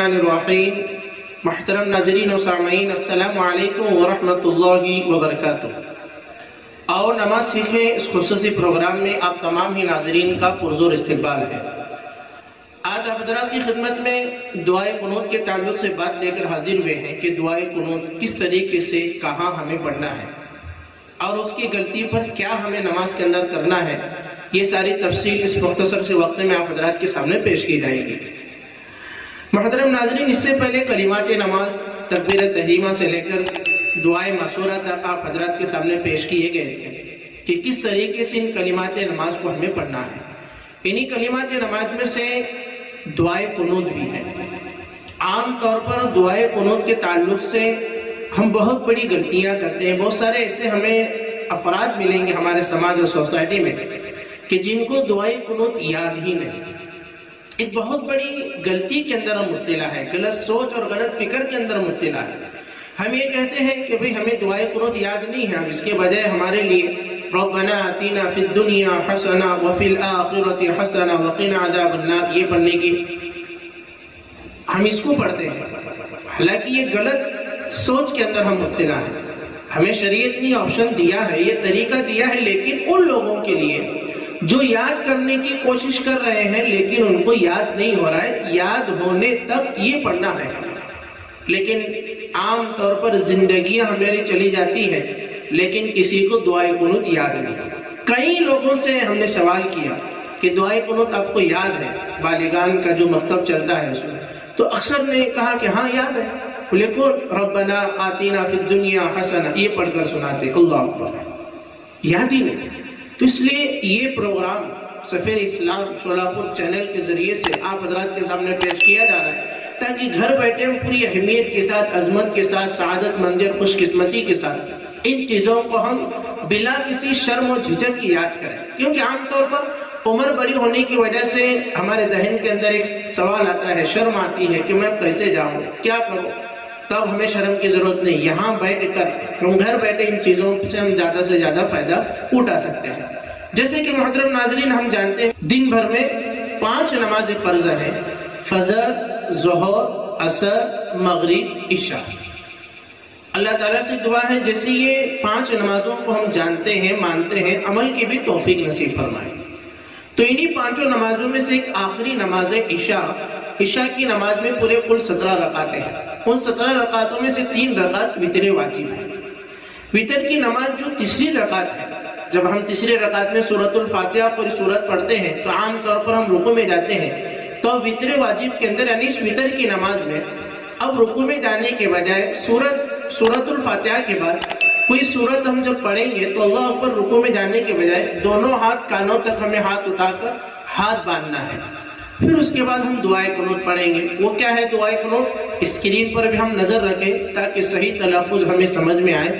الرحمن الرحیم۔ محترم ناظرین و سامعین، السلام علیکم ورحمۃ اللہ وبرکاتہ۔ اور نماز سیکھیں اس خصوصی پروگرام میں آپ تمام ہی ناظرین کا پرزور استقبال ہے۔ آج آپ حضرات کی خدمت میں دعائے قنوت کے تعلق سے بات لے کر حاضر ہوئے ہیں کہ دعائے قنوت کس طریقے سے کہاں ہمیں پڑھنا ہے اور اس کی غلطی پر کیا ہمیں نماز کے اندر کرنا ہے، یہ ساری تفصیل اس مختصر سے وقت میں آپ حضرات کے سامنے پیش کی جائے گی۔ محترم ناظرین، اس سے پہلے کلمات نماز تکبیر تحریمہ سے لے کر دعائے مسورہ تک آپ حضرات کے سامنے پیش کیے گئے تھے کہ کس طریقے سے ان کلمات نماز کو ہمیں پڑھنا ہے۔ انہی کلمات نماز میں سے دعائے قنوت بھی ہے۔ عام طور پر دعائے قنوت کے تعلق سے ہم بہت بڑی غلطیاں کرتے ہیں۔ بہت سارے ایسے ہمیں افراد ملیں گے ہمارے سماج اور سوسائٹی میں کہ جن کو دعائے قنوت یاد ہی نہیں۔ ایک بہت بڑی غلطی کے اندر ہم مبتلا ہے، غلط سوچ اور غلط فکر کے اندر مبتلا ہے۔ ہم یہ کہتے ہیں کہ بھئی ہمیں دعائے قنوت یاد نہیں ہے، اس کے بجائے ہمارے لیے ربنا آتینا فی الدنیا حسنہ وفی الآخرۃ حسنہ وقنا عذاب النار یہ پڑھنے کی ہم اس کو پڑھتے ہیں، حالانکہ یہ غلط سوچ کے اندر ہم مبتلا ہیں۔ ہمیں شریعت نے آپشن دیا ہے، یہ طریقہ دیا ہے، لیکن ان لوگوں کے لیے جو یاد کرنے کی کوشش کر رہے ہیں لیکن ان کو یاد نہیں ہو رہا ہے، یاد ہونے تک یہ پڑھنا ہے۔ لیکن عام طور پر زندگیاں ہماری چلی جاتی ہیں لیکن کسی کو دعائے قنوت یاد نہیں۔ کئی لوگوں سے ہم نے سوال کیا کہ دعائے قنوت آپ کو یاد ہے؟ بالغان کا جو مکتب چلتا ہے اس میں تو اکثر نے کہا کہ ہاں یاد ہے، لیکن ربنا آتینا فی الدنیا حسنہ یہ پڑھ کر سناتے، اللہ اکبر، یاد ہی نہیں۔ تو اس لیے یہ پروگرام سفیر اسلام شولاپور چینل کے ذریعے سے آپ حضرات کے سامنے پیش کیا جا رہا ہے تاکہ گھر بیٹھے پوری اہمیت کے ساتھ، عظمت کے ساتھ، سعادت مندی اور خوش قسمتی کے ساتھ ان چیزوں کو ہم بلا کسی شرم و جھجک کی یاد کریں۔ کیونکہ عام طور پر عمر بڑی ہونے کی وجہ سے ہمارے ذہن کے اندر ایک سوال آتا ہے، شرم آتی ہے کہ میں کیسے جاؤں، کیا کروں۔ تب ہمیں شرم کی ضرورت نہیں، یہاں بیٹھ کر ہم گھر بیٹھے ان چیزوں سے ہم زیادہ سے زیادہ فائدہ اٹھا سکتے ہیں۔ جیسے کہ محترم ناظرین، ہم جانتے ہیں دن بھر میں 5 نماز فرض ہیں، فجر، ظہر، عصر، مغرب، عشاء۔ اللہ تعالیٰ سے دعا ہے جیسے یہ 5 نمازوں کو ہم جانتے ہیں، مانتے ہیں، عمل کی بھی توفیق نصیب فرمائے۔ تو انہی 5 نمازوں میں سے ایک آخری نماز ہے عشاء۔ عشاء کی نماز میں پورے کل 17 رکعتیں ہیں۔ ان 17 رکعتوں میں سے 3 رکعت وتر واجب ہے۔ وتر کی نماز جو تیسری رکعت ہے، جب ہم تیسری رکعت میں سورۃ الفاتحہ پوری سورت پڑھتے ہیں تو عام طور پر ہم رکوع میں جاتے ہیں، تو وتر واجب کے اندر یعنی اس وتر کی نماز میں اب رکوع میں جانے کے بجائے سورۃ الفاتحہ کے بعد کوئی سورت ہم جب پڑھیں گے تو اللہ اکبر رکوع میں جانے کے بجائے دونوں ہاتھ کانوں تک ہمیں ہاتھ اٹھا کر ہاتھ باندھنا ہے۔ پھر اس کے بعد ہم دعائے قنوت پڑھیں گے۔ وہ کیا ہے دعائے قنوت؟ اسکرین پر بھی ہم نظر رکھیں تاکہ صحیح تلفظ ہمیں سمجھ میں آئے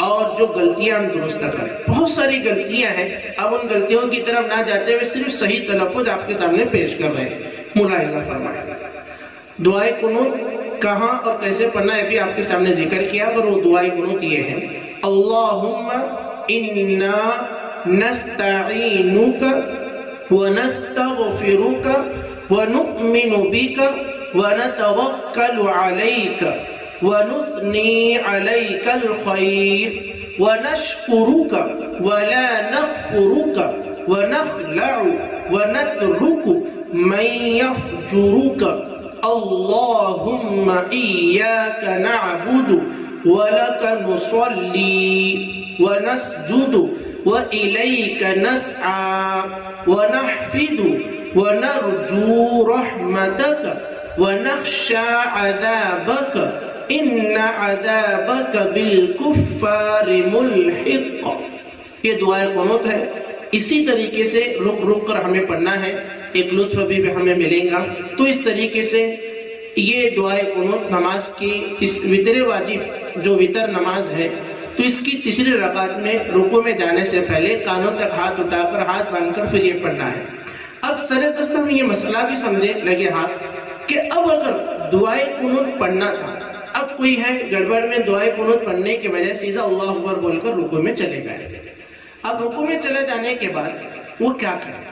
اور جو غلطیاں ہم درست کریں۔ بہت ساری غلطیاں ہیں، اب ان غلطیوں کی طرف نہ جاتے ہوئے صرف صحیح تلفظ آپ کے سامنے پیش کر رہے ہیں، ملاحظہ فرمائیں۔ دعائے قنوت کہاں اور کیسے پڑھنا ہے بھی آپ کے سامنے ذکر کیا، اور وہ دعائے قنوت یہ ہے، اللہم انا نستعینک ونستغفرک ونؤمن بک ونتوکل علیک ونثنی علیک الخیر ونشکرک ولا نکفرک ونخلع ونترک من یفجرک اللہم ایاک نعبد ولک نصلی ونسجد وإلیک نسعى ونحفد ونرجو رحمتك ونخشى عذابك ان عذابك بالكفار ملحق۔ یہ دعائے قنوت ہے۔ اسی طریقے سے رک رک کر ہمیں پڑھنا ہے، ایک لطف بھی ہمیں ملے گا۔ تو اس طریقے سے یہ دعائے قنوت نماز کی وتر واجب جو وتر نماز ہے تو اس کی تیسری رکعت میں رکوع میں جانے سے پہلے کانوں تک ہاتھ اٹھا کر ہاتھ باندھ کر پھر یہ پڑھنا ہے۔ اب سر دست ہم یہ مسئلہ بھی سمجھے لگے ہاتھ کہ اب اگر دعائے قنوت پڑھنا تھا، اب کوئی ہے گڑبڑ میں دعائے قنوت پڑھنے کے بجائے سیدھا اللہ اکبر بول کر رکوع میں چلے گئے۔ اب رکوع میں چلے جانے کے بعد وہ کیا کرے؟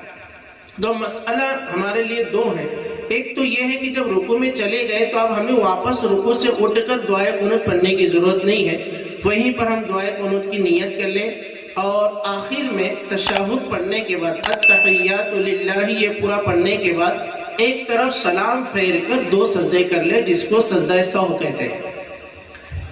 دو مسئلہ ہمارے لیے دو ہیں۔ ایک تو یہ ہے کہ جب رکوع میں چلے گئے تو اب ہمیں واپس رکوع سے اٹھ کر دعائے قنوت پڑھنے کی ضرورت نہیں ہے، وہیں پر ہم دعائے قنوت کی نیت کر لیں، اور آخر میں تشہد پڑھنے کے بعد التحیات للہ یہ پورا پڑھنے کے بعد ایک طرف سلام پھیر کر 2 سجدے کر لیں، جس کو سجدہ سہو کہتے ہیں۔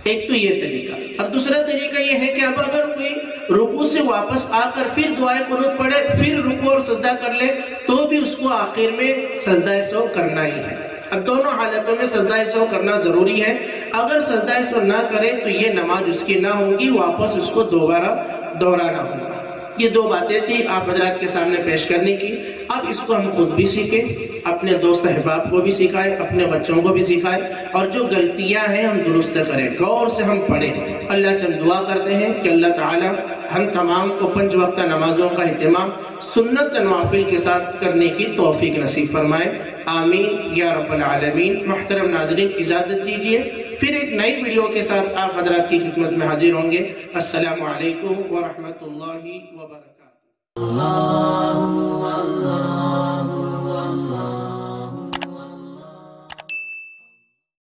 ایک تو یہ طریقہ، اور دوسرا طریقہ یہ ہے کہ اب اگر کوئی رکوع سے واپس آ کر پھر دعائے قنوت پڑھے، پھر رکوع اور سجدہ کر لے، تو بھی اس کو آخر میں سجدہ سہو کرنا ہی ہے۔ اب دونوں حالتوں میں سجدہ سہو کرنا ضروری ہے۔ اگر سجدہ سہو نہ کرے تو یہ نماز اس کی نہ ہوگی، واپس اس کو دوبارہ دہرانا ہوگا۔ یہ 2 باتیں تھی آپ حضرات کے سامنے پیش کرنے کی۔ اب اس کو ہم خود بھی سیکھیں، اپنے دوست احباب کو بھی سکھائیں، اپنے بچوں کو بھی سکھائیں، اور جو غلطیاں ہیں ہم درست کریں، غور سے ہم پڑھیں۔ اللہ سے ہم دعا کرتے ہیں کہ اللہ تعالی ہم تمام کو 5 وقتہ نمازوں کا اہتمام سنت نوافل کے ساتھ کرنے کی توفیق نصیب فرمائے، آمین یا رب العالمین۔ محترم ناظرین، اجازت دیجیے، پھر ایک نئی ویڈیو کے ساتھ آپ حضرات کی خدمت میں حاضر ہوں گے۔ السلام علیکم ورحمۃ اللہ وبرکاتہ۔